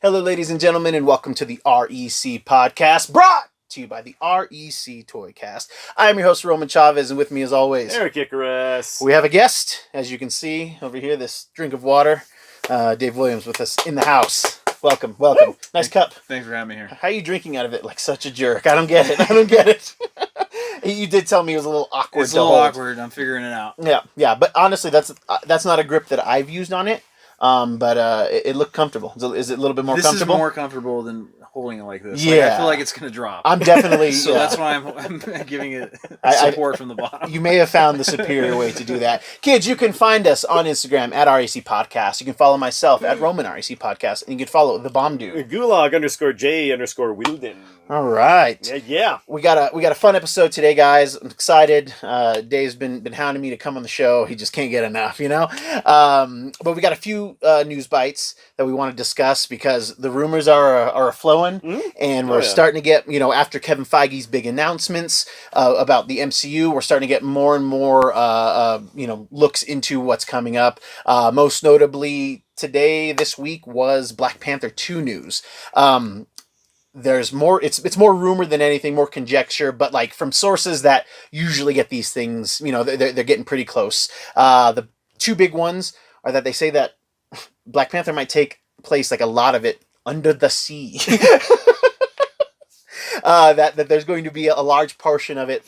Hello, ladies and gentlemen, and welcome to the REC podcast, brought to you by the REC Toycast. I am your host, Roman Chavez, and with me, as always, Erik Icarus. we have a guest, as you can see over here, this drink of water. Dave Williams with us in the house. Welcome. Woo! Nice cup. Thanks for having me here. How are you drinking out of it like such a jerk? I don't get it. You did tell me it was a little awkward. It's a little awkward. I'm figuring it out. Yeah, but honestly, that's not a grip that I've used on it. But it looked comfortable. Is it a little bit more comfortable? This is more comfortable than holding it like this. Yeah. Like, I feel like it's going to drop. I'm definitely... So that's why I'm giving it support from the bottom. You may have found the superior way to do that. Kids, you can find us on Instagram at REC Podcast. You can follow myself at Roman REC Podcast. And you can follow the Bomb Dude. Gulag_J_Wielden. All right. Yeah. We got a fun episode today, guys. I'm excited. Dave's been hounding me to come on the show. He just can't get enough, you know? But we got a few news bites that we want to discuss because the rumors are flowing, and we're starting to get, after Kevin Feige's big announcements about the MCU, we're starting to get more and more, looks into what's coming up. Most notably this week was Black Panther 2 news. There's more, it's more rumor than anything, more conjecture, but like from sources that usually get these things, they're getting pretty close. The two big ones are that they say that Black Panther might take place, like a lot of it, under the sea. That there's going to be a large portion of it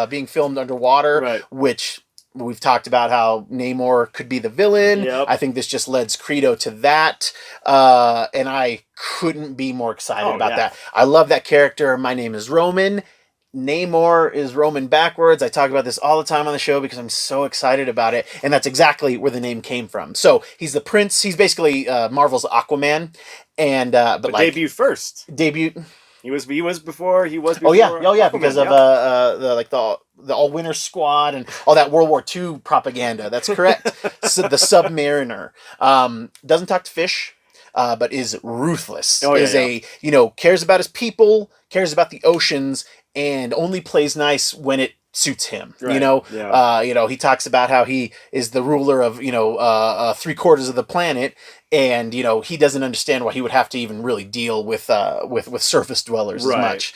being filmed underwater, right. Which we've talked about how Namor could be the villain. Yep. I think this just lends credo to that. And I couldn't be more excited about that. I love that character. My name is Roman. Namor is Roman backwards. I talk about this all the time on the show because I'm so excited about it. And that's exactly where the name came from. So he's the prince. He's basically Marvel's Aquaman. And but debuted first. He was before. Oh yeah, Aquaman, because of the All Winter Squad and all that World War II propaganda. That's correct. So the Submariner doesn't talk to fish, but is ruthless. Cares about his people, cares about the oceans, and only plays nice when it suits him. Right. He talks about how he is the ruler of 3/4 of the planet. And he doesn't understand why he would have to even really deal with surface dwellers as much.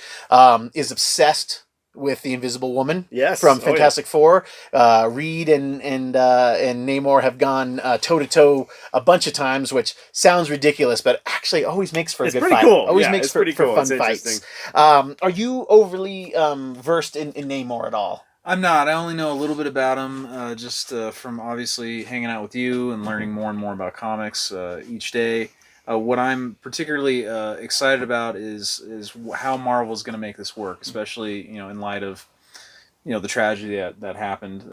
Is obsessed with the Invisible Woman. Yes. From Fantastic Four. Reed and Namor have gone toe to toe a bunch of times, which sounds ridiculous, but actually always makes for a good fight. Cool. Always makes for cool. fun fights. Are you overly versed in Namor at all? I'm not. I only know a little bit about him, just from obviously hanging out with you and learning more and more about comics each day. What I'm particularly excited about is how Marvel's going to make this work, especially in light of the tragedy that happened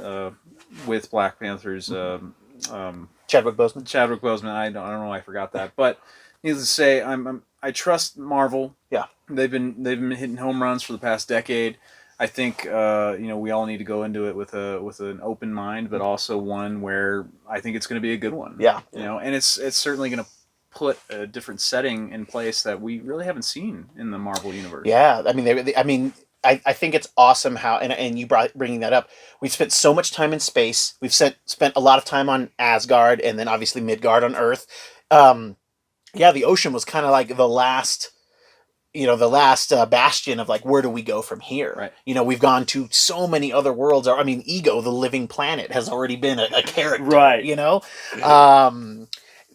with Black Panther's Chadwick Boseman. I don't know why I forgot that, but needless to say, I trust Marvel. Yeah, they've been hitting home runs for the past decade. I think we all need to go into it with an open mind, but also one where I think it's going to be a good one. Yeah. And it's certainly going to put a different setting in place that we really haven't seen in the Marvel universe. Yeah, I think it's awesome how, and you bringing that up. We've spent so much time in space. We've spent a lot of time on Asgard, and then obviously Midgard on Earth. The ocean was kind of like the last bastion of like, where do we go from here? Right. We've gone to so many other worlds. Ego, the living planet, has already been a character. Right.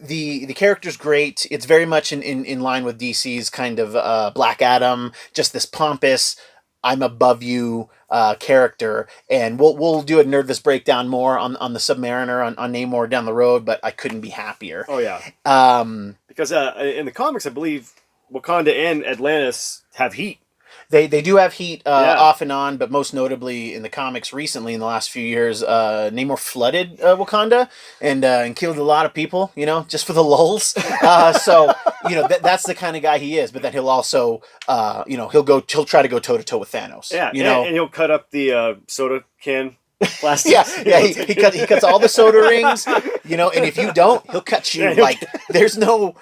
The character's great. It's very much in line with DC's kind of Black Adam, just this pompous, I'm above you character. And we'll do a Nerdless breakdown more on the Submariner, on Namor down the road, but I couldn't be happier. Oh, yeah. Because in the comics, I believe Wakanda and Atlantis have heat. They do have heat off and on, but most notably in the comics recently, in the last few years, Namor flooded Wakanda and killed a lot of people, just for the lulz. That's the kind of guy he is. But then he'll also, he'll try to go toe to toe with Thanos. Yeah, and he'll cut up the soda can plastic. He cuts all the soda rings, and if you don't, he'll cut you. There's no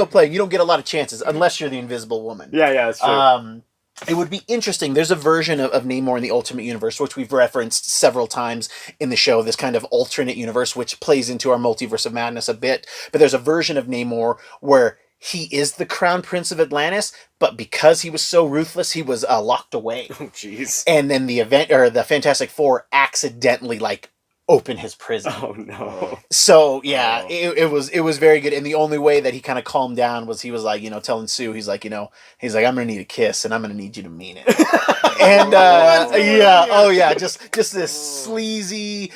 play. You don't get a lot of chances unless you're the Invisible Woman. Yeah, that's true. It would be interesting. There's a version of Namor in the Ultimate Universe, which we've referenced several times in the show, this kind of alternate universe, which plays into our Multiverse of Madness a bit. But there's a version of Namor where he is the crown prince of Atlantis, but because he was so ruthless, he was locked away. Oh, jeez. And then the Fantastic Four accidentally like open his prison. Oh no. So yeah, Oh. it was very good. And the only way that he kind of calmed down was he was like, telling Sue, he's like, he's like, I'm gonna need a kiss, and I'm gonna need you to mean it. And just this sleazy,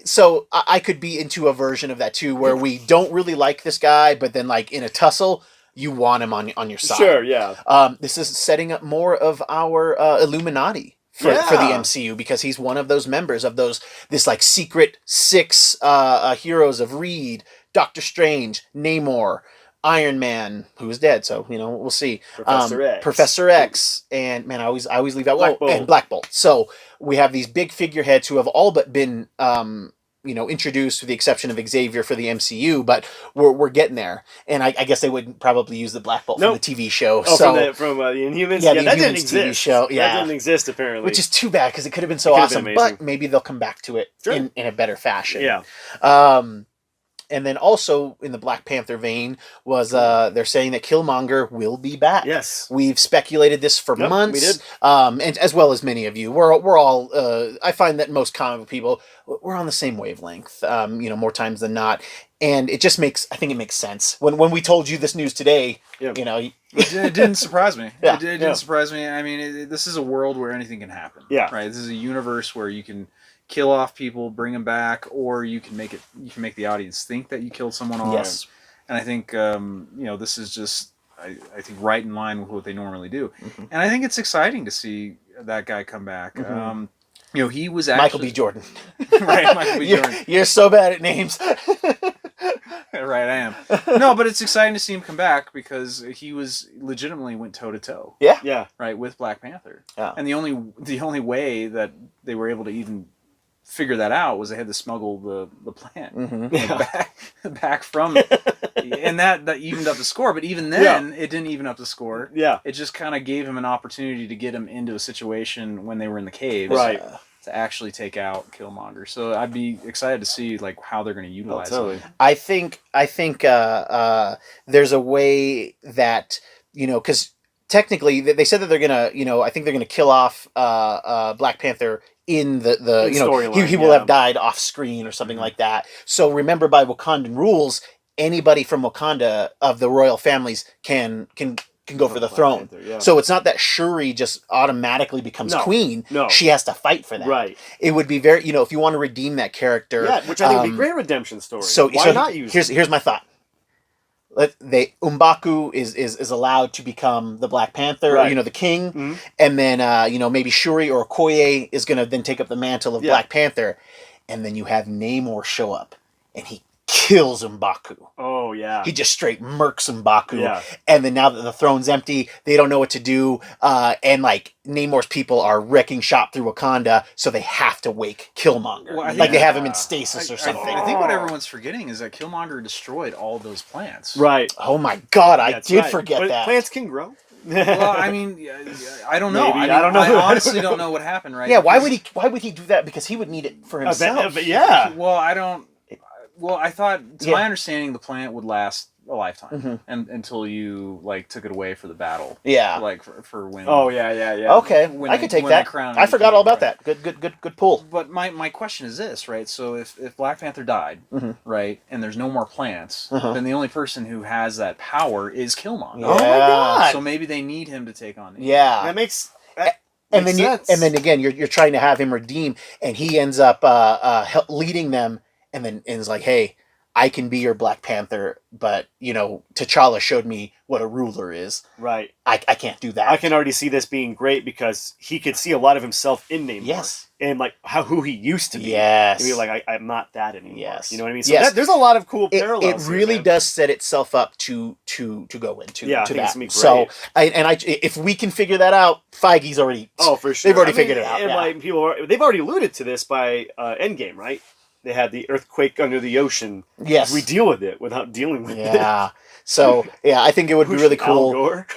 So I could be into a version of that too, where we don't really like this guy, but then like in a tussle, you want him on your side. Sure, yeah. This is setting up more of our Illuminati for the MCU, because he's one of those members of this like secret six heroes of Reed, Doctor Strange, Namor, Iron Man, who is dead, so we'll see. Professor X, and man, I always leave out and Black Bolt. So we have these big figureheads who have all but been introduced, with the exception of Xavier for the MCU, but we're getting there. And I guess they wouldn't probably use the Black Bolt from the TV show. Oh, so from the Inhumans? Yeah, that the didn't Inhumans exist. TV show. Yeah. That didn't exist, apparently. Which is too bad, because it could have been so awesome. But maybe they'll come back to it in a better fashion. Yeah. And then also in the Black Panther vein was they're saying that Killmonger will be back. Yes, we've speculated this for months. We did, and as well as many of you. We're all. I find that most comic people, we're on the same wavelength. More times than not, and it just makes. I think it makes sense when we told you this news today. Yeah. It didn't surprise me. Yeah. It didn't surprise me. I mean, this is a world where anything can happen. Yeah, right. This is a universe where you can kill off people, bring them back, or you can make the audience think that you killed someone off. Yes. And I think this is just I think right in line with what they normally do. Mm-hmm. And I think it's exciting to see that guy come back. Mm-hmm. He was actually Michael B. Jordan. Right, Michael B. Jordan. You're so bad at names. Right, I am. No, but it's exciting to see him come back, because he legitimately went toe to toe. Yeah. Right, with Black Panther. Yeah. And the only way that they were able to even figure that out was they had to smuggle the plant back from and that evened up the score. But even then, it didn't even up the score. Yeah, it just kind of gave him an opportunity to get him into a situation when they were in the caves, right, to actually take out Killmonger. So I'd be excited to see like how they're going to utilize it. I think there's a way that because technically they said that they're gonna I think they're gonna kill off Black Panther in the he will have died off screen or something like that. So remember, by Wakandan rules, anybody from Wakanda of the royal families can go for the throne. Panther, So it's not that Shuri just automatically becomes queen. No. She has to fight for that. Right. It would be very if you want to redeem that character. Yeah, which I think would be a great redemption story. Why not use here's my thought. M'Baku is allowed to become the Black Panther, the king, and then maybe Shuri or Okoye is going to then take up the mantle of Black Panther, and then you have Namor show up, and he kills M'Baku. Oh yeah, he just straight murks M'Baku, Yeah. and then now that the throne's empty, they don't know what to do, and like Namor's people are wrecking shop through Wakanda, so they have to wake Killmonger, they have him in stasis or something. I think what everyone's forgetting is that Killmonger destroyed all those plants. Right. Oh my God, I did forget that. Plants can grow. Well, I mean, I don't know. Maybe, I don't know. I honestly don't know what happened. Right? Yeah. Why would he do that? Because he would need it for himself. But yeah. Well, I don't. Well, I thought, to my understanding, the plant would last a lifetime, and until you took it away for the battle. Yeah. For when. Oh yeah. Okay, I could take that. I forgot all about that. Good pull. But my question is this, right? So if Black Panther died, right, and there's no more plants, then the only person who has that power is Killmonger. Yeah. Oh my God. So maybe they need him to take on it. Yeah. That makes. And then again, you're trying to have him redeem, and he ends up leading them. And then is like, hey, I can be your Black Panther, but, T'Challa showed me what a ruler is. Right. I can't do that. I can already see this being great because he could see a lot of himself in Namor. Yes. And, who he used to be. Yes. And be I'm not that anymore. Yes. You know what I mean? So there's a lot of cool parallels. It really does set itself up to go into I to think that. It's gonna be great. So, if we can figure that out, Feige's already... Oh, for sure. They've already figured it out. And they've already alluded to this by Endgame, right? They had the earthquake under the ocean. Yes. We deal with it without dealing with it. Yeah. So, I think it would be really cool. Al Gore.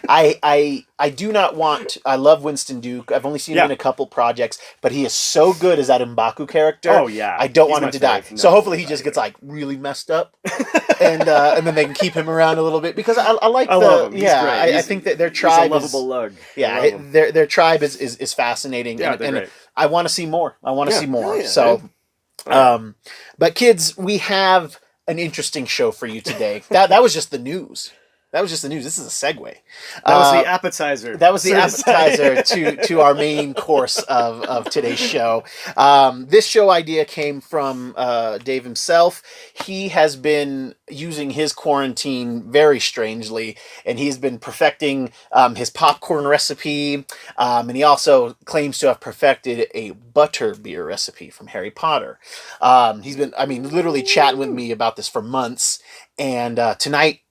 I do not want. I love Winston Duke. I've only seen him in a couple projects, but he is so good as that M'Baku character. Oh yeah, I don't He's want my him to die. fave. So No, hopefully he just gets like really messed up, and then they can keep him around a little bit because I like I love him. He's great. I think that their He's tribe a lovable is lug. yeah their tribe is fascinating. Yeah, and, they're great. I want to see more. I want to see more. Hell yeah, So, dude. but kids, we have an interesting show for you today. That was just the news. That was just the news. This is a segue. That was the appetizer. That was the so to say. appetizer to our main course of today's show. This show idea came from Dave himself. He has been using his quarantine very strangely, and he's been perfecting his popcorn recipe, and he also claims to have perfected a butter beer recipe from Harry Potter. He's been, I mean, literally chatting with me about this for months, and tonight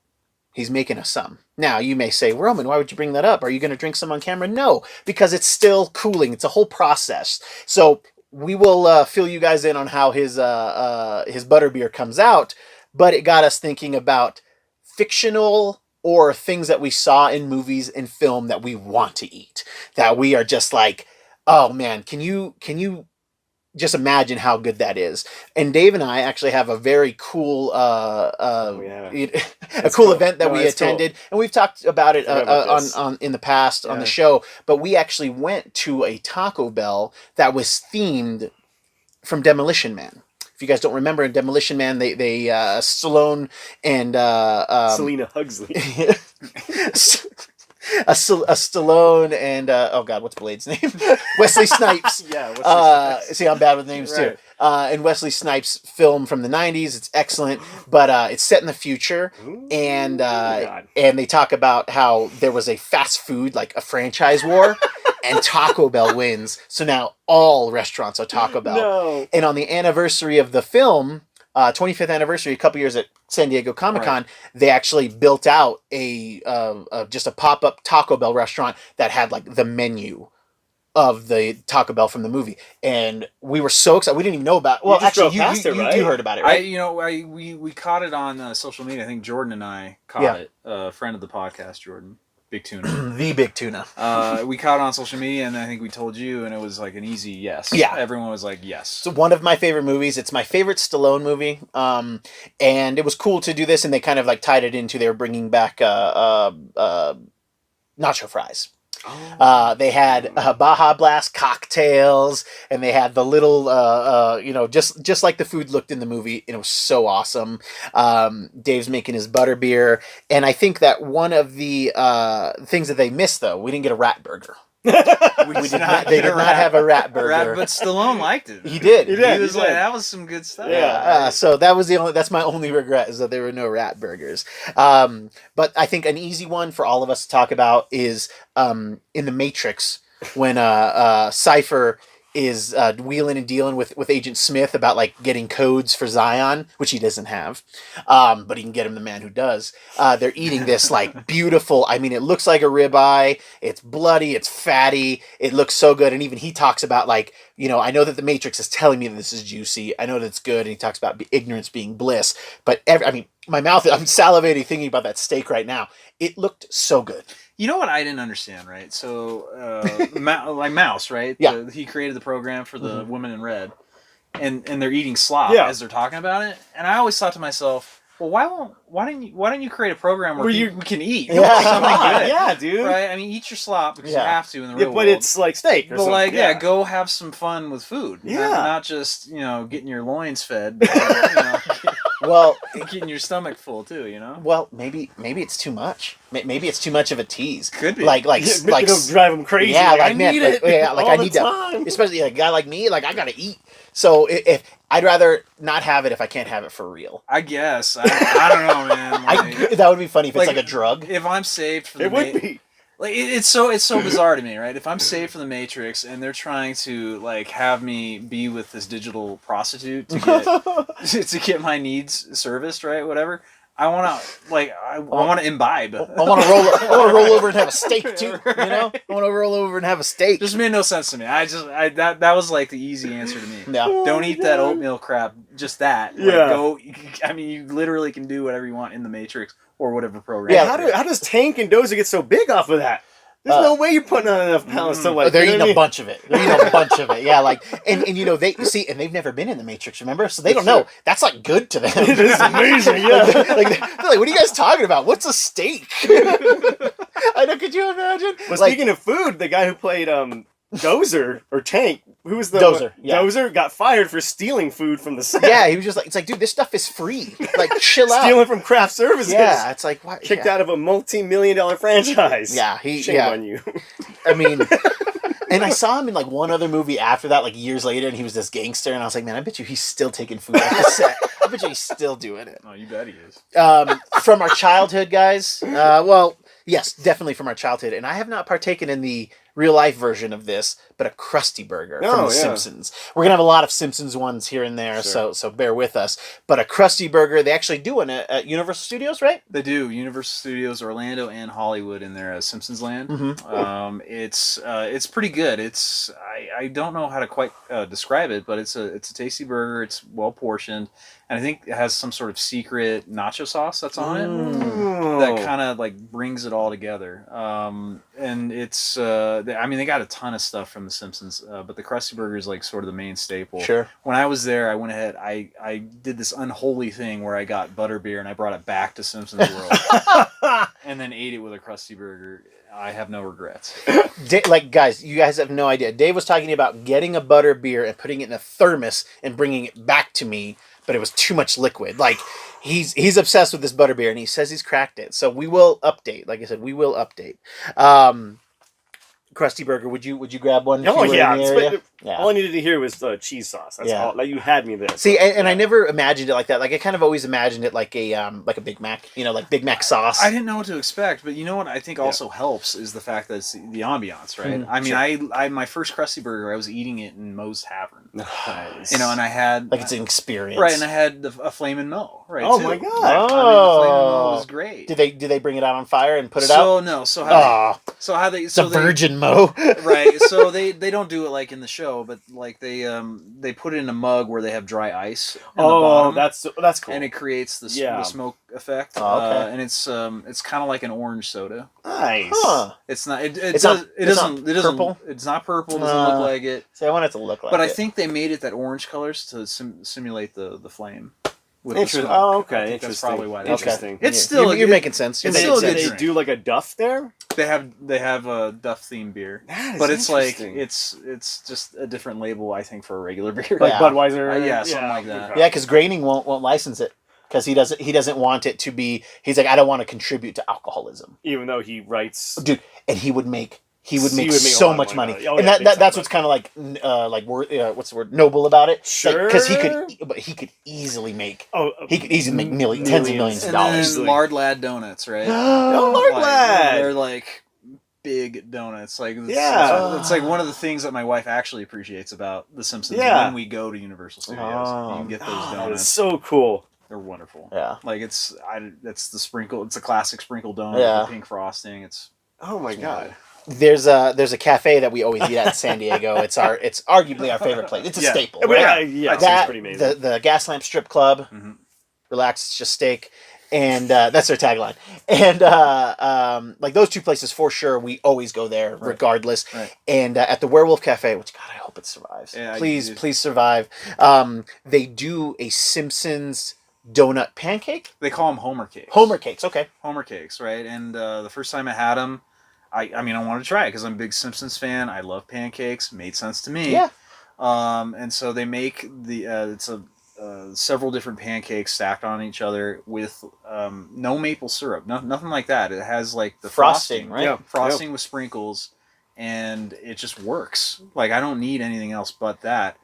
he's making us some. Now, you may say, Roman, why would you bring that up? Are you going to drink some on camera? No, because it's still cooling. It's a whole process. So we will fill you guys in on how his butterbeer comes out, but it got us thinking about fictional or things that we saw in movies and film that we want to eat, that we are just like, oh man, can you just imagine how good that is. And Dave and I actually have a very cool cool. event that we attended, and we've talked about it on in the past on the show, but we actually went to a Taco Bell that was themed from Demolition Man. If you guys don't remember, in Demolition Man, they Stallone and Selena Hugsley. a Stallone and oh god, what's Blade's name? Wesley Snipes. Yeah. Wesley Snipes. See, I'm bad with names too. And Wesley Snipes film from the '90s. It's excellent, but it's set in the future, and they talk about how there was a fast food, like a franchise war, and Taco Bell wins. So now all restaurants are Taco Bell. No. And on the anniversary of the film, 25th anniversary, a couple years at San Diego Comic-Con, they actually built out just a pop-up Taco Bell restaurant that had like the menu of the Taco Bell from the movie, and we were so excited. We didn't even know about. Well, actually, you heard about it, right? We caught it on social media. I think Jordan and I caught it. A friend of the podcast, Jordan. Big Tuna. The Big Tuna. We caught it on social media, and I think we told you, and it was like an easy yes. Yeah. Everyone was like, yes. It's one of my favorite movies. It's my favorite Stallone movie. And it was cool to do this, and they kind of like tied it into, they were bringing back nacho fries. They had Baja Blast cocktails, and they had the little, just like the food looked in the movie, and it was so awesome. Dave's making his butterbeer, and I think that one of the things that they missed, though, we didn't get a rat burger. They did not have a rat burger. But Stallone liked it. He did. He was like, that was some good stuff. Yeah. So that's my only regret, is that there were no rat burgers. But I think an easy one for all of us to talk about is in The Matrix, when Cypher is wheeling and dealing with Agent Smith about like getting codes for Zion, which he doesn't have, but he can get him the man who does. They're eating this like beautiful, I mean, it looks like a ribeye, it's bloody, it's fatty, it looks so good. And even he talks about like, I know that the Matrix is telling me that this is juicy, I know that it's good, and he talks about ignorance being bliss, but my mouth, I'm salivating thinking about that steak right now. It looked so good. You know what I didn't understand, right? So, like Mouse, right? Yeah. He created the program for the women in red, and they're eating slop as they're talking about it. And I always thought to myself, well, why didn't you create a program where we can eat something good? Yeah, dude. Right? I mean, eat your slop because you have to in the real world. But it's like steak or something. But go have some fun with food. Yeah. Not just, getting your loins fed. Well, getting your stomach full too, Well, maybe it's too much. Maybe it's too much of a tease. Could be. Like it'll drive them crazy. Yeah, I need it. I need that. Especially a guy like me. Like, I gotta eat. So if I'd rather not have it if I can't have it for real. I guess. I don't know, man. That would be funny if it's like a drug. If I'm saved for the it would be. Like it's so bizarre to me, right? If I'm saved from the Matrix and they're trying to like have me be with this digital prostitute to get to get my needs serviced, right? Whatever. I want to I want to imbibe. I want to roll over and have a steak too. You know, I want to roll over and have a steak. Just made no sense to me. That was like the easy answer to me. Yeah. Don't eat that oatmeal crap. Just that. Like, Yeah. I mean, you literally can do whatever you want in the Matrix or whatever program. Yeah. How does Tank and Dozer get so big off of that? There's no way you're putting on enough pounds to like. They're you know eating what I a mean? bunch of it. They're eating a bunch of it. Yeah, like and you know they see and they've never been in the Matrix, remember? So they don't know. That's like good to them. It is amazing. Yeah. like, they're like, what are you guys talking about? What's a steak? I know. Could you imagine? But Like, speaking of food, the guy who played Dozer or Tank, who was the Dozer, yeah. Dozer got fired for stealing food from the set. yeah, he was just like, it's like, dude, this stuff is free. Like, chill out. Stealing from craft services. Yeah, it's like what? Kicked out of a multi-million-dollar franchise. Yeah, Shame on you. I mean, and I saw him in like one other movie after that, like years later, and he was this gangster, and I was like, man, I bet you he's still taking food off the set. I bet you he's still doing it. Oh, you bet he is. From our childhood, guys. Well, yes, definitely from our childhood, and I have not partaken in the real life version of this, but a Krusty Burger from The Simpsons. We're gonna have a lot of Simpsons ones here and there, so bear with us. But a Krusty Burger, they actually do one at Universal Studios, right? They do. Universal Studios, Orlando, and Hollywood in their Simpsons Land. Mm-hmm. It's pretty good. I don't know how to quite describe it, but it's a tasty burger. It's well portioned, and I think it has some sort of secret nacho sauce that's on it that kind of like brings it all together. And it's they got a ton of stuff from The Simpsons, but the Krusty Burger is like sort of the main staple. Sure. When I was there, I went ahead. I did this unholy thing where I got butterbeer and I brought it back to Simpsons World, and then ate it with a Krusty Burger. I have no regrets. Like, guys, you guys have no idea. Dave was talking about getting a butter beer and putting it in a thermos and bringing it back to me, but it was too much liquid. Like, he's obsessed with this butter beer, and he says he's cracked it. So we will update. Like I said, we will update. Krusty Burger, would you grab one? Oh yeah. Yeah. All I needed to hear was the cheese sauce. That's all. Like, you had me there. See, and I never imagined it like that. Like, I kind of always imagined it like a Big Mac, you know, like Big Mac sauce. I didn't know what to expect, but you know what I think also helps is the fact that it's the ambiance, right? I mean, I my first Krusty Burger, I was eating it in Moe's Tavern, Nice. you know, and I had like it's an experience, right? And I had a Flamin' Moe, right? Oh too. my god! I mean, the Flamin' Moe was great. Did they bring it out on fire and put it out? So no, so how they it's a virgin Moe, right? So they don't do it like in the show, but like they put it in a mug where they have dry ice. In the bottom, that's cool. and it creates the smoke effect. Oh, okay. And it's kind of like an orange soda. Nice. Huh. It's not. It It's doesn't. not- It it's doesn't. not It doesn't. purple? It's not purple. It doesn't look like it. See, I want it to look like But it. I think they made it that orange colors to simulate the flame. With Interesting. the smoke. Oh, okay. I think that's probably why. They Interesting. It's still. You're making sense. You're it's making still a sense. good They drink. do like a Duff there. They have a Duff themed beer, but it's like it's just a different label, I think, for a regular beer. Like Yeah. Budweiser. Yeah, something like that. Okay. Yeah, because Graining won't license it because he doesn't want it to be. He's like, I don't want to contribute to alcoholism, Even though he writes. dude. And he would make He would make a so lot much of money, money. Oh, and yeah, big that's time what's kind of like what's the word, noble about it. Sure. Because he could easily make tens of millions of And dollars. then Lard Lad donuts, right? Oh, Lord Like, Lad. they're like big donuts. Like Yeah. it's like one of the things that my wife actually appreciates about The Simpsons. Yeah. When we go to Universal Studios, you can get those That is donuts. so cool. They're wonderful. Yeah. Like that's the sprinkle. It's a classic sprinkle donut Yeah. with the pink frosting. It's Oh my god. There's a cafe that we always eat at in San Diego. It's arguably our favorite place. It's a staple, right? Yeah, it seems That pretty amazing. the Gas Lamp Strip Club, relax, it's just steak, and that's their tagline. And like those two places for sure, we always go there regardless. Right. And at the Werewolf Cafe, which God, I hope it survives. Yeah, please survive. They do a Simpsons donut pancake. they call them Homer cakes. Homer cakes, okay. Homer cakes, right? And the first time I had them, I mean, I wanted to try it because I'm a big Simpsons fan. I love pancakes. Made sense to me. Yeah. And so they make it's several different pancakes stacked on each other with no maple syrup, nothing like that. It has like the frosting, right? Yeah. Frosting with sprinkles, and it just works. Like I don't need anything else but that.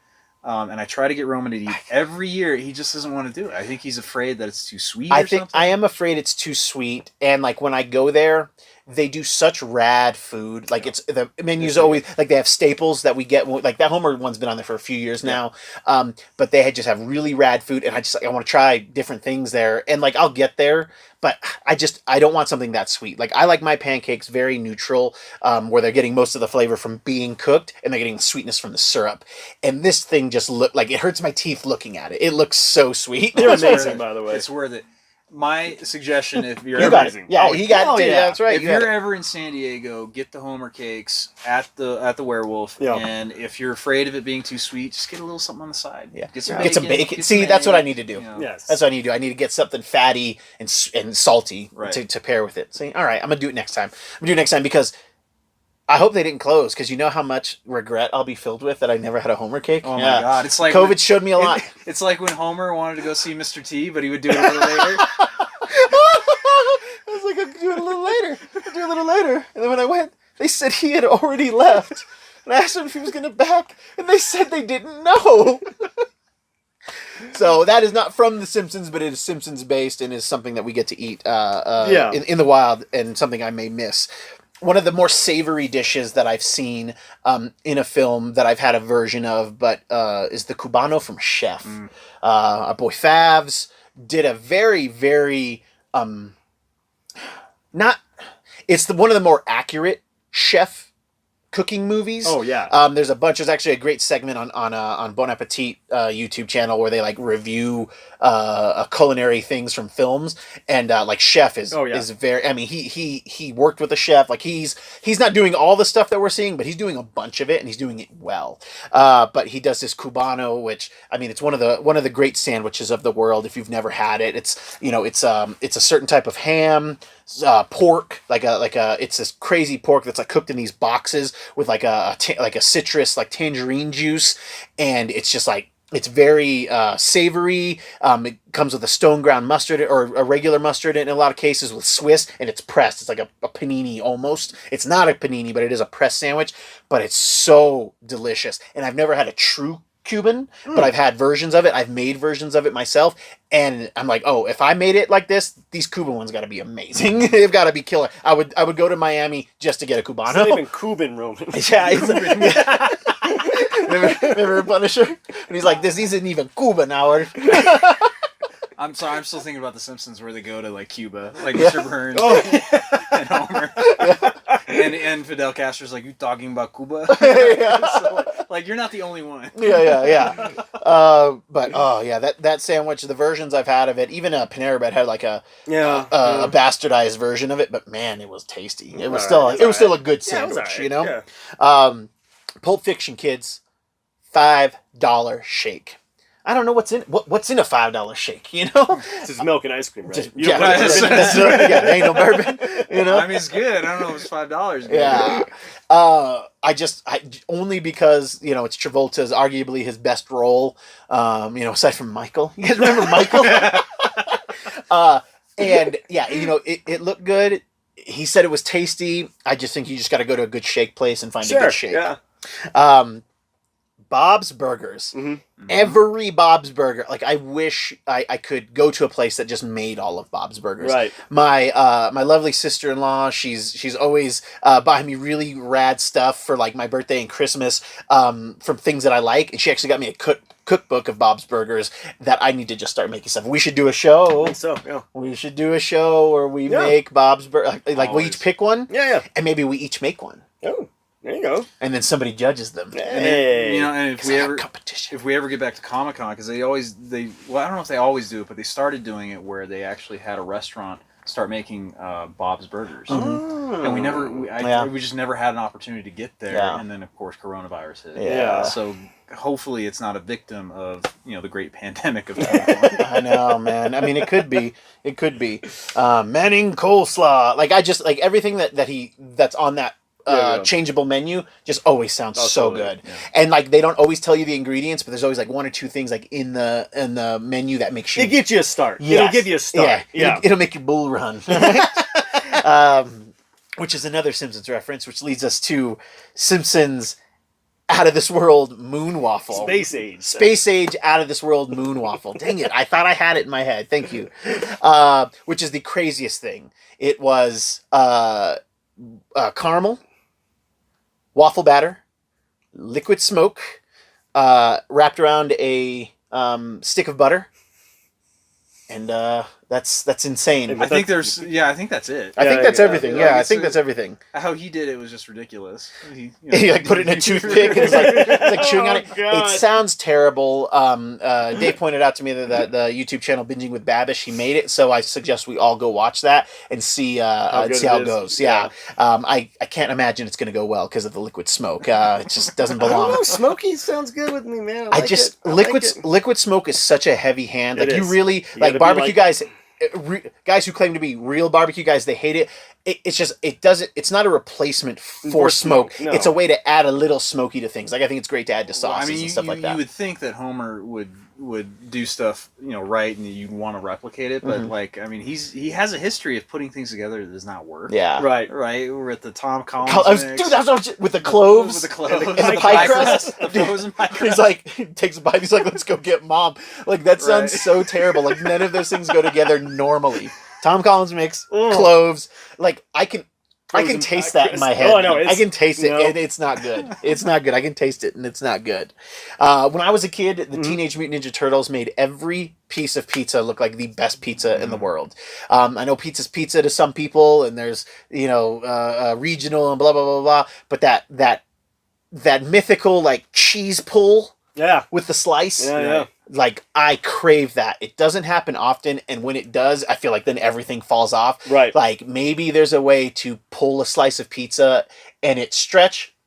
And I try to get Roman to eat every year. He just doesn't want to do it. I think he's afraid that it's too sweet. I am afraid it's too sweet, and like when I go there, they do such rad food. Like it's the menu's always like they have staples that we get. Like that Homer one's been on there for a few years now. But they just have really rad food, and I want to try different things there. And like I'll get there, but I don't want something that sweet. Like I like my pancakes very neutral, where they're getting most of the flavor from being cooked, and they're getting the sweetness from the syrup. And this thing just looked like it hurts my teeth looking at it. It looks so sweet. They're amazing, by the way. It's worth it. My suggestion, if you're You got it. Yeah, he got it too. yeah. That's right. if you're ever in San Diego, get the Homer cakes at the Werewolf. Yeah. And if you're afraid of it being too sweet, just get a little something on the side. Yeah. Get some Get some bacon. bacon. Get See, some that's what egg, I need to do. you know. Yes. That's what I need to do. I need to get something fatty and salty Right. to pair with it. See, all right, I'm gonna do it next time. Because I hope they didn't close, because you know how much regret I'll be filled with that I never had a Homer cake. Oh my God! It's like COVID showed me a lot. It's like when Homer wanted to go see Mr. T, but he would do it a little later. I was like, I'll do it a little later. I'll do it a little later. And then when I went, they said he had already left. And I asked him if he was going to back, and they said they didn't know. So that is not from The Simpsons, but it is Simpsons based and is something that we get to eat in the wild, and something I may miss. One of the more savory dishes that I've seen in a film that I've had a version of, but is the Cubano from Chef. Our boy Favs did a very, very it's one of the more accurate chef cooking movies. Oh yeah. There's a bunch. There's actually a great segment on Bon Appetit YouTube channel where they like review culinary things from films, and like Chef is very. I mean, he worked with a chef. Like he's not doing all the stuff that we're seeing, but he's doing a bunch of it, and he's doing it well. But he does this Cubano, which I mean, it's one of the great sandwiches of the world. If you've never had it, it's a certain type of ham. Pork, it's this crazy pork that's like cooked in these boxes with like a citrus, like tangerine juice, and it's just like it's very savory. It comes with a stone ground mustard or a regular mustard in a lot of cases with Swiss, and it's pressed. It's like a panini almost. It's not a panini, but it is a pressed sandwich. But it's so delicious, and I've never had a true Cuban, but I've had versions of it. I've made versions of it myself, and I'm like, oh, if I made it like this, these Cuban ones got to be amazing. They've got to be killer. I would go to Miami just to get a Cubano. It's not even Cuban, Roman. Yeah, remember Punisher? And he's like, this isn't even Cuban, Howard. I'm sorry, I'm still thinking about The Simpsons where they go to like Cuba, like Mr. Burns and Homer, and Fidel Castro's like, "You talking about Cuba?" So, like you're not the only one. Yeah. But that sandwich, the versions I've had of it, even Panera Bread had like a bastardized version of it, but man, it was tasty. It was still a good sandwich, you know. Yeah. Pulp Fiction, kids, $5 shake. I don't know what's in a $5 shake, you know? It's just milk and ice cream, right? There ain't no bourbon, you know? I mean, it's good. I don't know if it's $5. Yeah. I only because, it's Travolta's arguably his best role, aside from Michael. You guys remember Michael? And yeah, it looked good. He said it was tasty. I just think you just got to go to a good shake place and find a good shake. Yeah. Bob's Burgers. Mm-hmm. Every Bob's Burger. Like, I wish I could go to a place that just made all of Bob's Burgers. Right. My lovely sister-in-law, she's always buying me really rad stuff for, like, my birthday and Christmas from things that I like. And she actually got me a cookbook of Bob's Burgers that I need to just start making stuff. We should do a show. I think so, yeah. We should do a show where we make Bob's Burgers. Like, we each pick one. Yeah. And maybe we each make one. Oh. There you go. And then somebody judges them. Hey. And if we ever get back to Comic-Con, because I don't know if they always do it, but they started doing it where they actually had a restaurant start making Bob's Burgers. Mm-hmm. And we just never had an opportunity to get there. Yeah. And then of course coronavirus hit. Yeah. So hopefully it's not a victim of the great pandemic of 2020. I know, man. I mean, it could be. Manning coleslaw. Like everything that's on that changeable menu just always sounds so good. Yeah. And like they don't always tell you the ingredients, but there's always like one or two things like in the menu that makes you. It gets you a start. Yes. It'll give you a start. Yeah. It'll make your bull run. Which is another Simpsons reference, which leads us to Simpsons Out of This World Moon Waffle. Space Age Out of This World Moon Waffle. Dang it. I thought I had it in my head. Thank you. Which is the craziest thing. It was caramel, waffle batter, liquid smoke, wrapped around a stick of butter, and that's insane. I think I think that's it. I think that's everything. yeah, Yeah, I it's think that's everything. How he did it was just ridiculous. He like put it in a toothpick and it's like chewing on it. God. It sounds terrible. Dave pointed out to me that the YouTube channel Binging with Babish, he made it, so I suggest we all go watch that and see how it goes. Yeah. I can't imagine it's going to go well because of the liquid smoke. It just doesn't I don't belong. know. Smoky sounds good with me, man. Liquid smoke is such a heavy hand. Like you really gotta like be barbecue guys. Guys who claim to be real barbecue guys, they hate it. It's not a replacement for smoke. No. It's a way to add a little smoky to things. Like I think it's great to add to sauces and stuff like that. You would think that Homer would do stuff right, and you'd want to replicate it, but he has a history of putting things together that does not work. Yeah, right. We're at the Tom Collins mix. Dude, that's with the cloves, with the cloves, and the pie crust. the frozen pie crust. He's like, he takes a bite. He's like, let's go get mom. Like that sounds so terrible. Like none of those things go together normally. Tom Collins mix, cloves. Like I can taste that in my head. Oh, no, I can taste it, and it's not good. It's not good. I can taste it, and it's not good. When I was a kid, the Teenage Mutant Ninja Turtles made every piece of pizza look like the best pizza in the world. I know pizza's pizza to some people, and there's regional and blah blah blah blah. But that mythical like cheese pull, with the slice, like I crave that. It doesn't happen often, and when it does, I feel like then everything falls off. Right. Like maybe there's a way to pull a slice of pizza and it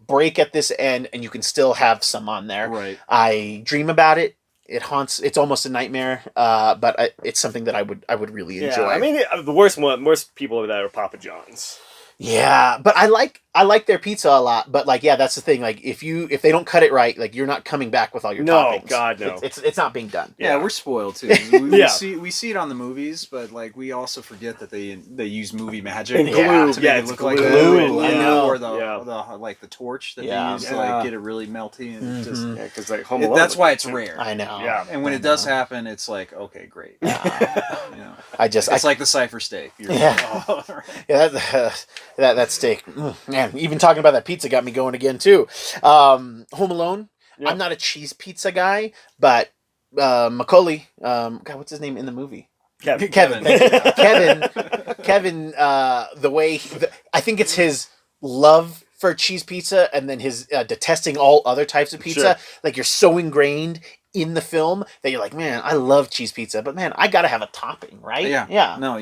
break at this end, and you can still have some on there. Right. I dream about it. It haunts. It's almost a nightmare. But it's something that I would really enjoy. I mean, the worst people over that are Papa John's. Yeah, but I like their pizza a lot. But like, yeah, that's the thing. Like, if they don't cut it right, like you're not coming back with all your toppings. No, God, no. It's not being done. Yeah, we're spoiled too. We see it on the movies, but like we also forget that they use movie magic and glue. To make it look like glue. I know. Or the torch that they use to like get it really melty and just because like Home Alone. that's why it's rare. I know. Yeah, and when it does happen, it's like okay, great. It's like the cipher steak. That steak, man. Even talking about that pizza got me going again too. Home Alone. Yep. I'm not a cheese pizza guy, but Macaulay. God, what's his name in the movie? Kevin. Kevin. The way I think it's his love for cheese pizza, and then his detesting all other types of pizza. Sure. Like you're so ingrained in the film that you're like, man, I love cheese pizza, but man, I gotta have a topping, right? Yeah. No,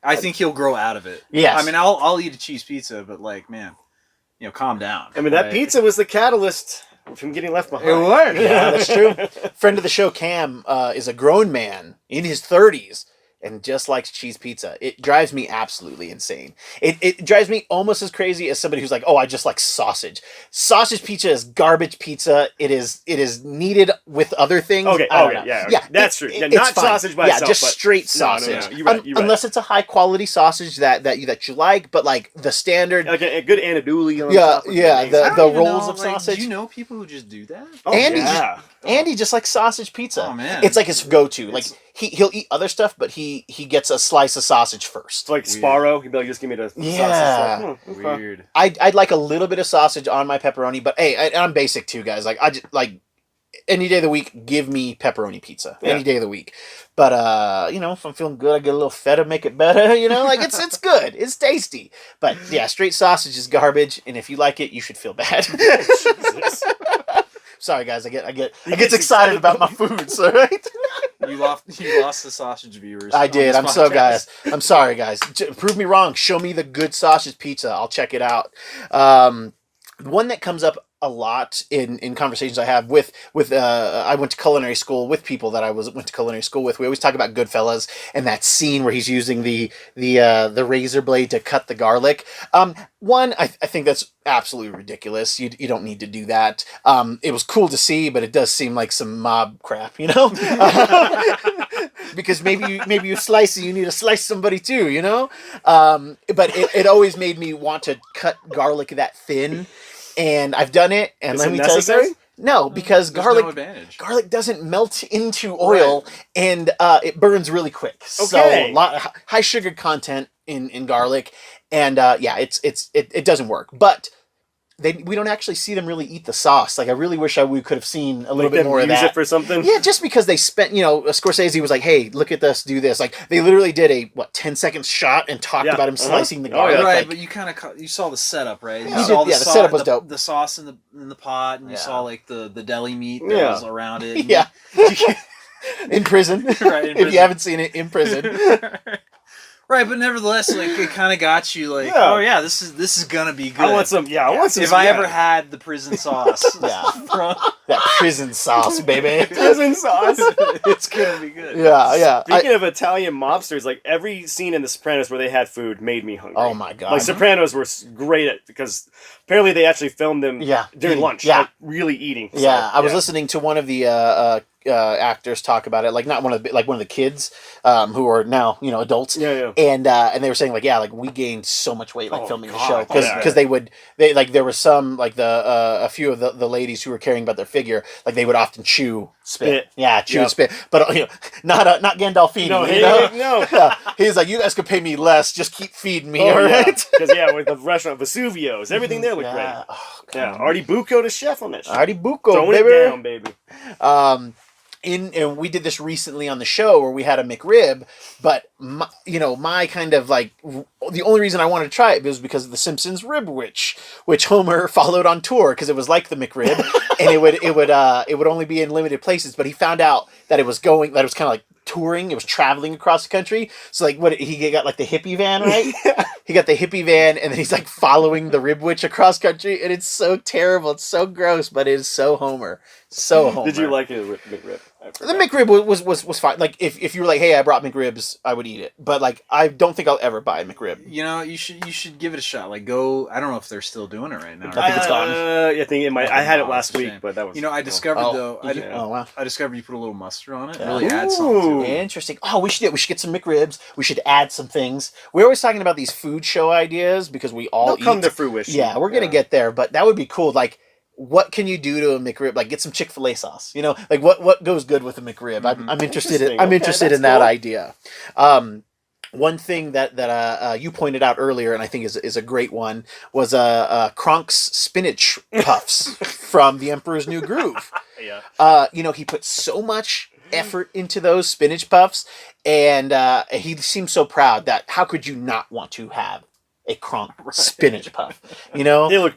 I think he'll grow out of it. Yes. I mean, I'll eat a cheese pizza, but like, man, calm down. I mean, that pizza was the catalyst of him getting left behind. It was. Yeah, that's true. Friend of the show, Cam, is a grown man in his 30s and just likes cheese pizza. It drives me absolutely insane. It drives me almost as crazy as somebody who's like, oh, I just like sausage. Sausage pizza is garbage pizza. It is needed with other things. Okay, that's true. Not fine. Sausage by itself. Yeah, just straight sausage. No. You're right. Unless it's a high quality sausage that you like, but like the standard, like a good andouille. The rolls of sausage. Do you know people who just do that? Oh, Andy just likes sausage pizza. Oh man, it's like his go-to. Like he'll eat other stuff, but he gets a slice of sausage first. It's like Sparrow. He'd be like, just give me the sausage. Weird. I'd like a little bit of sausage on my pepperoni, but hey, I'm basic too, guys. Like I just like any day of the week, give me pepperoni pizza. Any day of the week. But if I'm feeling good, I get a little feta, make it better. Like it's good, it's tasty. But yeah, straight sausage is garbage, and if you like it, you should feel bad. Sorry, guys. I get excited about my food. So right. You lost the sausage viewers. I did. I'm sorry, guys. Prove me wrong. Show me the good sausage pizza. I'll check it out. One that comes up a lot in conversations I have with I went to culinary school with people that went to culinary school with. We always talk about Goodfellas and that scene where he's using the razor blade to cut the garlic. One, I think that's absolutely ridiculous. You don't need to do that. It was cool to see, but it does seem like some mob crap, because maybe you slice it, you need to slice somebody too, But it always made me want to cut garlic that thin. And I've done it, and let me tell you guys, no, because garlic doesn't melt into oil, and it burns really quick. Okay. So high sugar content in garlic, and it doesn't work. But we don't actually see them really eat the sauce. Like I really wish we could have seen a little bit more of that. Use it for something. Yeah, just because they spent, Scorsese was like, "Hey, look at this, do this." Like they literally did a 10-second shot and talked about him slicing the garlic. Right, like, but you saw the setup, right? Yeah. You saw the setup was dope. The sauce in the pot, and you saw like the deli meat that was around it. Yeah. In prison. Right, if you haven't seen it, in prison. Right, but nevertheless, like it kind of got you like, oh yeah, this is gonna be good. I want some. Yeah, I want some. If I ever had the prison sauce, that prison sauce, baby, prison sauce, it's gonna be good. Yeah. Speaking of Italian mobsters, like every scene in The Sopranos where they had food made me hungry. Oh my god! Like Sopranos were great at because apparently they actually filmed them during lunch. Yeah, like, really eating. So, yeah, I was listening to one of the actors talk about it, like not one of the kids who are now adults. Yeah. And they were saying like we gained so much weight filming the show because they like there was some like a few of the ladies who were caring about their figure, like they would often chew spit. Yeah, chew and spit, but not Gandolfini. No, no. He's like, you guys could pay me less, just keep feeding me, all right? Because with the restaurant Vesuvio's, everything there looked great. Oh, Artie Bucco, the chef on that show. Artie Bucco, throwing baby. it down, baby. And we did this recently on the show where we had a McRib, but my kind of like the only reason I wanted to try it was because of the Simpsons Rib which Homer followed on tour because it was like the McRib and it would only be in limited places, but he found out that it was kind of like touring, it was traveling across the country. So like he got like the hippie van, right? He got the hippie van and then he's like following the Rib Witch across country, and it's so terrible, it's so gross, but it is so Homer. So Homer. Did you like it, McRib? The McRib was fine. Like if you were like, hey, I brought McRibs, I would eat it. But like I don't think I'll ever buy a McRib. You should give it a shot. Like go. I don't know if they're still doing it right now. I think it's gone. I think it might. I had it last week, but that was. I discovered though. Wow. I discovered you put a little mustard on it. Yeah. Really add something to it. Interesting. Oh, we should get some McRibs. We should add some things. We're always talking about these food show ideas because we all come to fruition. Yeah, we're gonna get there, but that would be cool. Like, what can you do to a McRib? Like, get some Chick-fil-A sauce. Like what goes good with a McRib? Mm-hmm. I'm interested. I'm interested in that idea. One thing that you pointed out earlier, and I think is a great one, was Kronk's spinach puffs from The Emperor's New Groove. Yeah. He put so much effort into those spinach puffs, and he seems so proud that how could you not want to have a Kronk spinach puff? They look.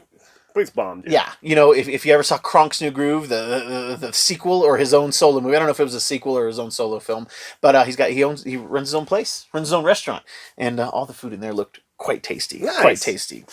Please bomb, dude. Yeah, if you ever saw Kronk's New Groove, the sequel or his own solo movie, I don't know if it was a sequel or his own solo film, but he runs his own place, runs his own restaurant, and all the food in there looked quite tasty. Nice. Quite tasty.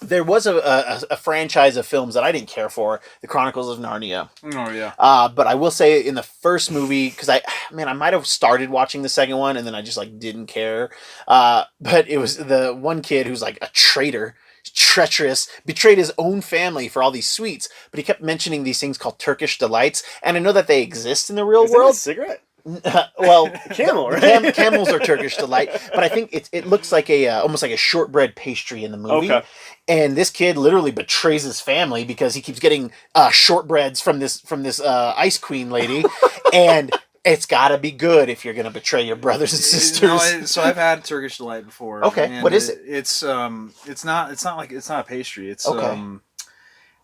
There was a franchise of films that I didn't care for, The Chronicles of Narnia. Oh yeah. But I will say in the first movie, because I might have started watching the second one and then I just like didn't care. But it was the one kid who's like a traitor. Treacherous, betrayed his own family for all these sweets, but he kept mentioning these things called Turkish delights, and I know that they exist in the real world. Is that a cigarette? Well, camel, right? Camels are Turkish delight, but I think it looks like almost like a shortbread pastry in the movie. Okay. And this kid literally betrays his family because he keeps getting shortbreads from this ice queen lady, and it's gotta be good if you're gonna betray your brothers and sisters. So I've had Turkish delight before. Okay, what is it? It's not a pastry. It's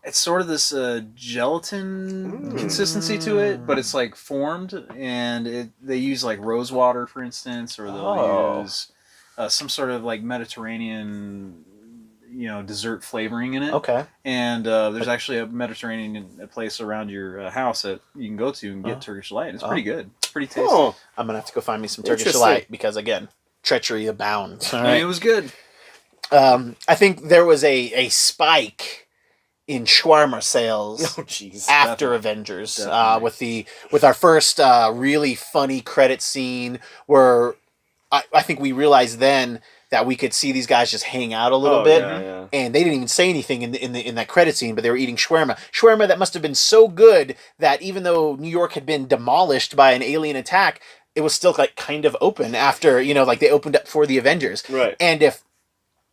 it's sort of this gelatin consistency to it, but it's like formed, and they use like rose water, for instance, or they'll use some sort of like Mediterranean dessert flavoring in it. Okay. And there's actually a Mediterranean place around your house that you can go to and get Turkish delight. It's pretty good. It's pretty tasty. Oh. I'm gonna have to go find me some Turkish delight because again, treachery abounds. All right? It was good. I think there was a spike in shawarma sales after Definitely. Avengers Definitely. with our first really funny credit scene where I think we realized then that we could see these guys just hang out a little bit, and they didn't even say anything in that credit scene, but they were eating shawarma that must have been so good that even though New York had been demolished by an alien attack, it was still like kind of open after like they opened up for the Avengers, right? And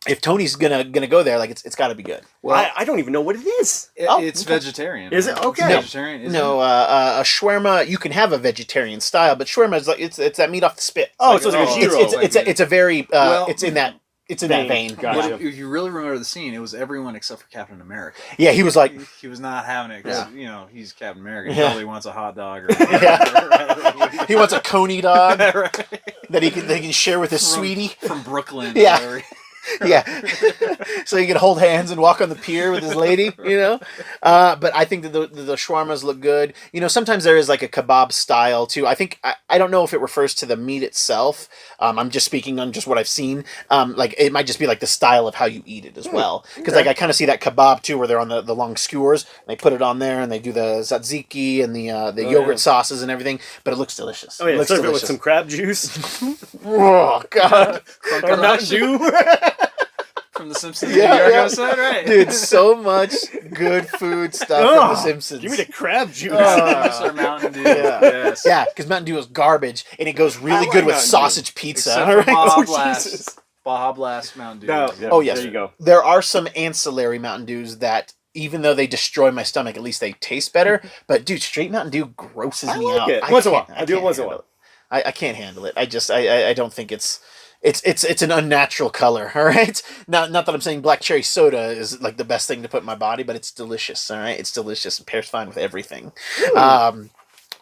if Tony's gonna go there, like it's got to be good. Well, I don't even know what it is. It's vegetarian. Is it? Okay. It's vegetarian. Isn't No, a shawarma you can have a vegetarian style, but shawarma is like it's that meat off the spit. Oh, it's like a gyro. It's a very it's in it's in that vein. Gotcha. If you really remember the scene, it was everyone except for Captain America. Yeah, he was like, He was not having it because he's Captain America. He Yeah. probably wants a hot dog. Or he wants a coney dog right. that he can share with his sweetie. From Brooklyn. Yeah. Yeah, so he can hold hands and walk on the pier with his lady, But I think that the shawarmas look good. Sometimes there is like a kebab style too. I think I don't know if it refers to the meat itself. I'm just speaking on just what I've seen. Like it might just be like the style of how you eat it as well. Because like I kind of see that kebab too, where they're on the long skewers. They put it on there and they do the tzatziki and the yogurt sauces and everything. But it looks delicious. Oh yeah, it looks serve it delicious. with some crab juice. Oh God. Or Mountain Dew. From The Simpsons. Yeah, Episode, right? Dude, so much good food stuff from The Simpsons. Give me the crab juice. Or Mountain Dew. Yeah. Yes. Yeah, because Mountain Dew is garbage, and it goes really like good with Mountain sausage pizza. Except All for right? Baja Oh, Blast. Jesus. Baja Blast Mountain Dew. No, yeah, Oh, yes. There you go. There are some ancillary Mountain Dews that, even though they destroy my stomach, at least they taste better. But dude, straight Mountain Dew grosses I me like out. it. Once in a while. I do it can't once in a handle while. it. I can't handle it. I don't think it's an unnatural color. All right, not that I'm saying black cherry soda is like the best thing to put in my body, but it's delicious. All right, it's delicious and pairs fine with everything.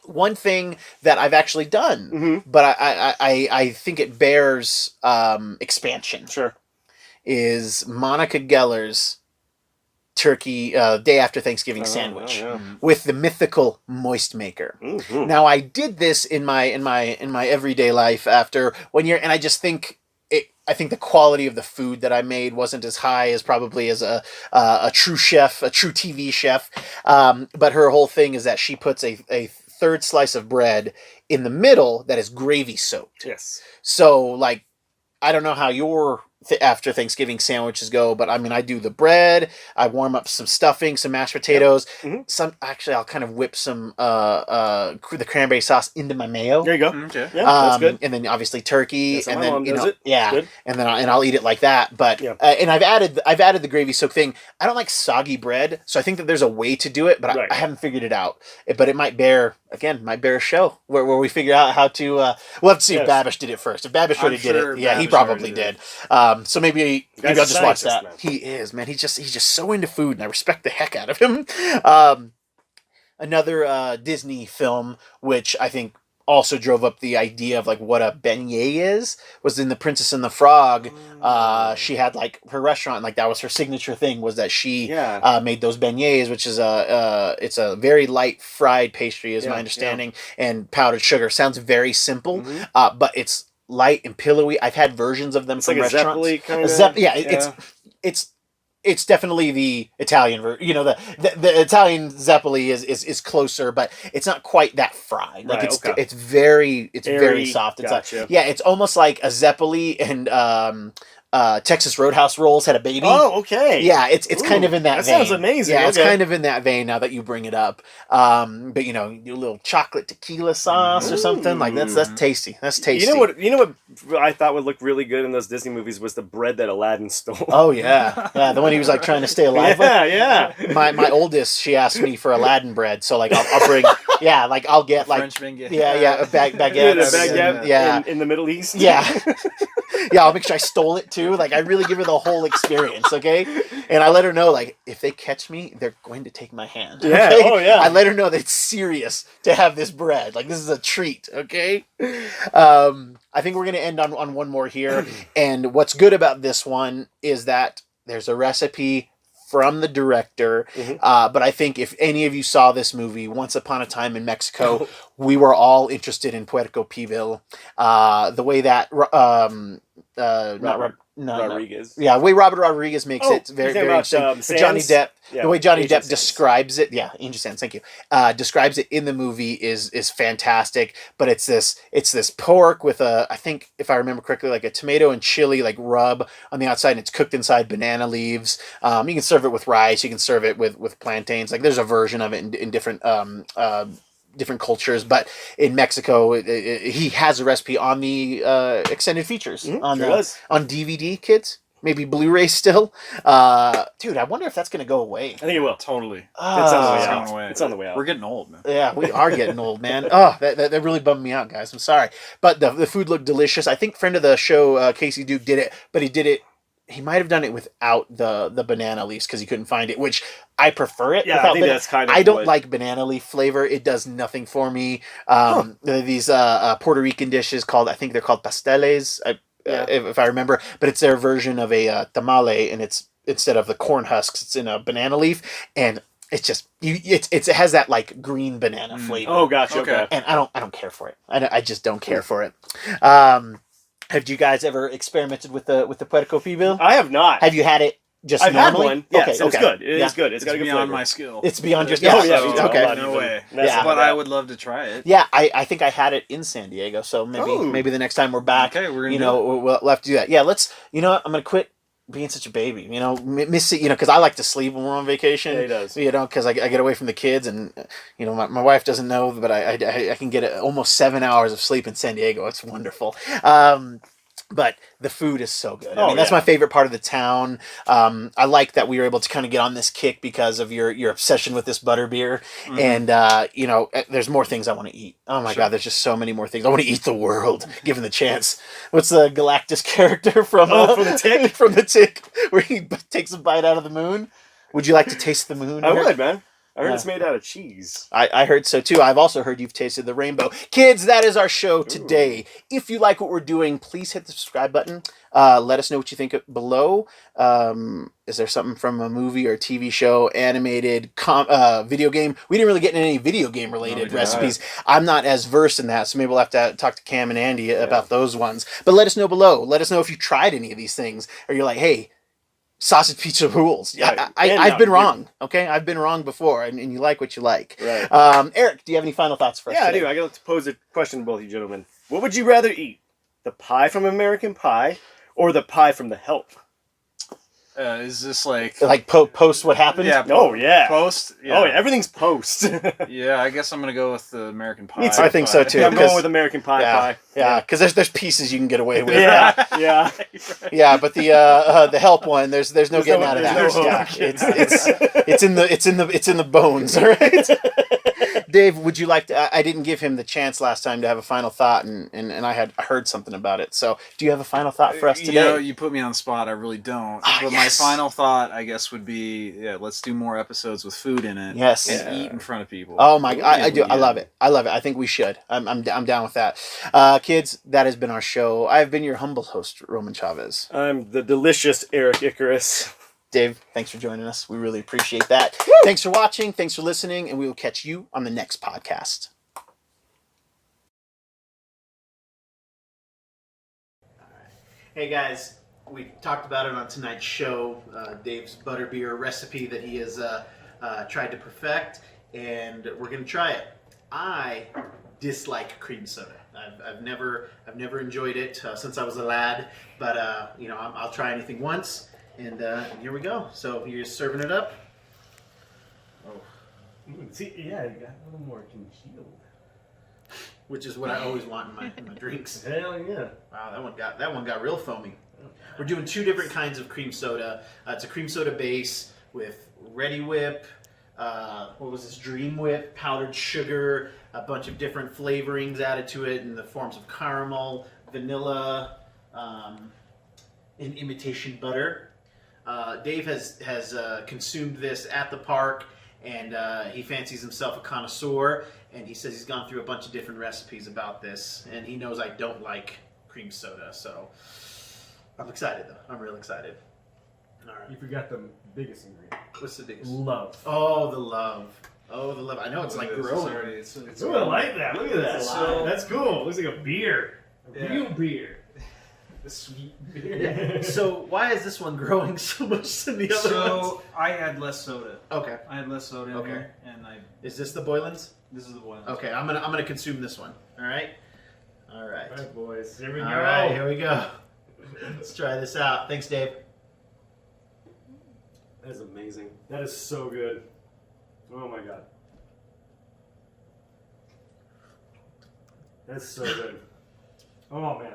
One thing that I've actually done, but I think it bears expansion. Sure. Is Monica Geller's turkey day after Thanksgiving sandwich with the mythical moist maker. Now I did this in my everyday life after 1 year, and I just think I think the quality of the food that I made wasn't as high as probably as a true chef, a true TV chef. But her whole thing is that she puts a third slice of bread in the middle that is gravy soaked. Yes. So like, I don't know how your after Thanksgiving sandwiches go, but I mean, I do the bread, I warm up some stuffing, some mashed potatoes, some, actually I'll kind of whip some the cranberry sauce into my mayo. There you go. Okay. Yeah, that's good. And then obviously turkey, That's how and my then mom does it. yeah, Good. and then I'll eat it like that. But and I've added the gravy soak thing. I don't like soggy bread, so I think that there's a way to do it, but I haven't figured it out. But it might bear a show where we figure out how to. We'll have to see if Babish did it first. If Babish already did it, yeah, he probably did. So maybe I'll just watch that. Man. He is, man. He's just so into food, and I respect the heck out of him. Another Disney film, which I think also drove up the idea of like what a beignet is, was in The Princess and the Frog. She had like her restaurant, like that was her signature thing, was that she made those beignets, which is it's a very light fried pastry, is my understanding, and powdered sugar. Sounds very simple, but it's light and pillowy. I've had versions of them from like restaurants. A Zeppeli kind of. It's definitely the Italian version. The Italian Zeppeli is closer, but it's not quite that fried. Like it's very soft. It's it's almost like a Zeppeli and Texas Roadhouse rolls had a baby. Oh, okay. Yeah, it's kind of in that vein. That sounds amazing. Yeah, it's kind of in that vein now that you bring it up. But you do a little chocolate tequila sauce or something like that's tasty. That's tasty. You know what I thought would look really good in those Disney movies was the bread that Aladdin stole. Oh yeah, the one he was like trying to stay alive with. Yeah. My oldest, she asked me for Aladdin bread, so like I'll bring like I'll get like French baguette. a baguette in the Middle East. Yeah. Yeah, I'll make sure I stole it too. Like, I really give her the whole experience, okay? And I let her know, like, if they catch me, they're going to take my hand. Yeah, okay? oh yeah. I let her know that it's serious to have this bread. Like, this is a treat, okay? I think we're going to end on one more here. And what's good about this one is that there's a recipe from the director. But I think if any of you saw this movie, Once Upon a Time in Mexico, we were all interested in Puerco Pivil. The way that Rodriguez. Yeah, the way Robert Rodriguez makes it very interesting. Johnny Depp, the way Johnny Depp describes it, Angel Sands, thank you. Describes it in the movie is fantastic. But it's this pork with I think if I remember correctly, like a tomato and chili like rub on the outside, and it's cooked inside banana leaves. You can serve it with rice. You can serve it with plantains. Like there's a version of it in different different cultures, but in Mexico, he has a recipe on the extended features on DVD, kids. Maybe Blu-ray still. Dude, I wonder if that's going to go away. I think it will. Totally. It's on the way out. It's on the way out. We're getting old, man. Yeah, we are getting old, man. Oh, that really bummed me out, guys. I'm sorry. But the food looked delicious. I think friend of the show, Casey Duke, did it, but he did it he might have done it without the banana leaves because he couldn't find it, which I prefer it. Yeah, without I think that's kind of. I don't like banana leaf flavor. It does nothing for me. These Puerto Rican dishes I think they're called pasteles, if I remember, but it's their version of a tamale, and it's instead of the corn husks, it's in a banana leaf, and it's just it has that like green banana flavor. Oh, gotcha. Okay. And I don't care for it. I just don't care for it. Have you guys ever experimented with the puerco pibil? I have not. Have you had it just I've normally? had one. Yes, it's good. It is good. It's got a good beyond flavor. my skill. It's beyond your Oh, skill. yeah, so, okay. No way. Yeah. But I would love to try it. Yeah, I think I had it in San Diego, so maybe the next time we're back, Okay, we're gonna we'll have to do that. Yeah, let's. You know what? I'm gonna quit being such a baby. Miss it. Because I like to sleep when we're on vacation. Yeah, he does. Because I get away from the kids, and my wife doesn't know, but I can get almost 7 hours of sleep in San Diego. It's wonderful. But the food is so good. That's my favorite part of the town. I like that we were able to kind of get on this kick because of your obsession with this butterbeer. And, there's more things I want to eat. Oh, my God, there's just so many more things. I want to eat the world, given the chance. What's the Galactus character from The Tick? From The Tick, where he takes a bite out of the moon? Would you like to taste the moon? I would, man. I heard it's made out of cheese. I heard so too. I've also heard you've tasted the rainbow. Kids, that is our show today. If you like what we're doing, please hit the subscribe button. Let us know what you think below. Is there something from a movie or TV show, animated, video game? We didn't really get into any video game related recipes. I'm not as versed in that, so maybe we'll have to talk to Cam and Andy about those ones. But let us know below. Let us know if you tried any of these things, or you're like, hey, sausage pizza rules. Yeah, I've been wrong. Okay, I've been wrong before, and you like what you like. Right. Eric, do you have any final thoughts for us? Yeah, today? I do. I got to pose a question to both you gentlemen. What would you rather eat? The pie from American Pie or the pie from The Help? Is this like post what happened? Yeah. Oh, yeah. Post? Yeah. Oh, yeah. Everything's post. Yeah, I guess I'm going to go with the American Pie. Me too. I think so too. I'm going with American Pie pie. Yeah, because there's pieces you can get away with. Yeah, yeah. Yeah, but the help one, there's no getting out of that. there's no Yeah, hook. it's in the bones. All right. Dave, would you like to? I didn't give him the chance last time to have a final thought, and I heard something about it. So, do you have a final thought for us today? You put me on the spot. I really don't. But yes. my final thought, I guess, would be, let's do more episodes with food in it. Yes. And eat in front of people. Oh my! I do. I love it. I love it. I think we should. I'm down with that. Kids, that has been our show. I've been your humble host, Roman Chavez. I'm the delicious Eric Icarus. Dave, thanks for joining us. We really appreciate that. Woo! Thanks for watching. Thanks for listening, and we will catch you on the next podcast. Hey guys, we talked about it on tonight's show, Dave's butterbeer recipe that he has tried to perfect, and we're going to try it. I dislike cream soda. I've never enjoyed it since I was a lad, but I'll try anything once. And here we go. So you're serving it up. Oh, see, yeah, you got a little more congealed. Which is what I always want in my drinks. Hell yeah! Wow, that one got real foamy. We're doing two different kinds of cream soda. It's a cream soda base with Ready Whip. What was this? Dream Whip, powdered sugar, a bunch of different flavorings added to it in the forms of caramel, vanilla, and imitation butter. Dave has consumed this at the park, and he fancies himself a connoisseur, and he says he's gone through a bunch of different recipes about this, and he knows I don't like cream soda, so I'm excited though. I'm real excited. All right. You forgot the biggest ingredient. What's the biggest? Love. Oh, the love. Oh, the love. I know it's like growing. Ooh, I like that. Look at that. So- That's cool. Looks like a beer. Yeah. Real beer. The sweet beer. So why is this one growing so much than the other ones? I had less soda. Okay. I had less soda in here, and Is this the Boylan's? this is the one. Okay, I'm gonna consume this one. All right. All right. All right, boys. Here we go. All right, here we go. Let's try this out. Thanks, Dave. That is amazing. That is so good. Oh my god. That's so good. Oh man.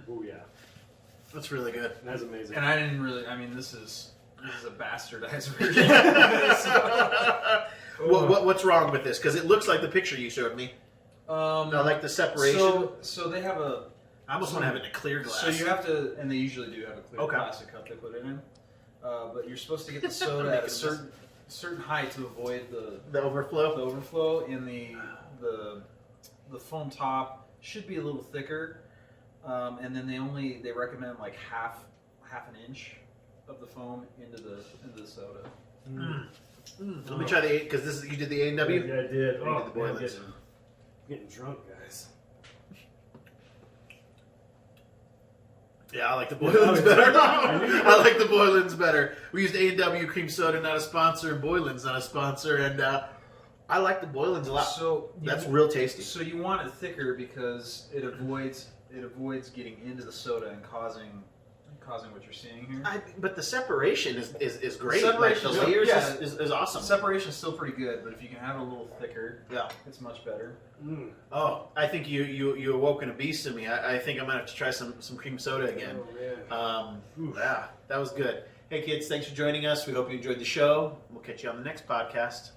Oh yeah. That's really good. That's amazing. And I didn't really. I mean, this is a bastardized version. What's wrong with this? Because it looks like the picture you showed me. I like the separation. So they have I almost want to have it in a clear glass. So you have to, and they usually do have a clear Okay. plastic cup they put it in. But you're supposed to get the soda at a certain height to avoid the overflow. the overflow. And the foam top should be a little thicker. And then they recommend like half an inch of the foam into the soda. Let me try the because you did the A&W. Yeah, I did. Oh, did the man, boilers. getting drunk, guys. Yeah, I like the Boylan's better. I like the Boylan's better. We used A&W cream soda, not a sponsor, and Boylan's not a sponsor, and I like the Boylan's a lot. So That's real tasty. So you want it thicker because it avoids getting into the soda and causing what you're seeing here. But the separation is great. Separation, like, the layers yeah. is awesome. Separation is still pretty good, but if you can have it a little thicker, Yeah. it's much better. Oh, I think you awoken a beast in me. I think I'm gonna have to try some cream soda again. Oh, man. Yeah, that was good. Hey kids, thanks for joining us. We hope you enjoyed the show. We'll catch you on the next podcast.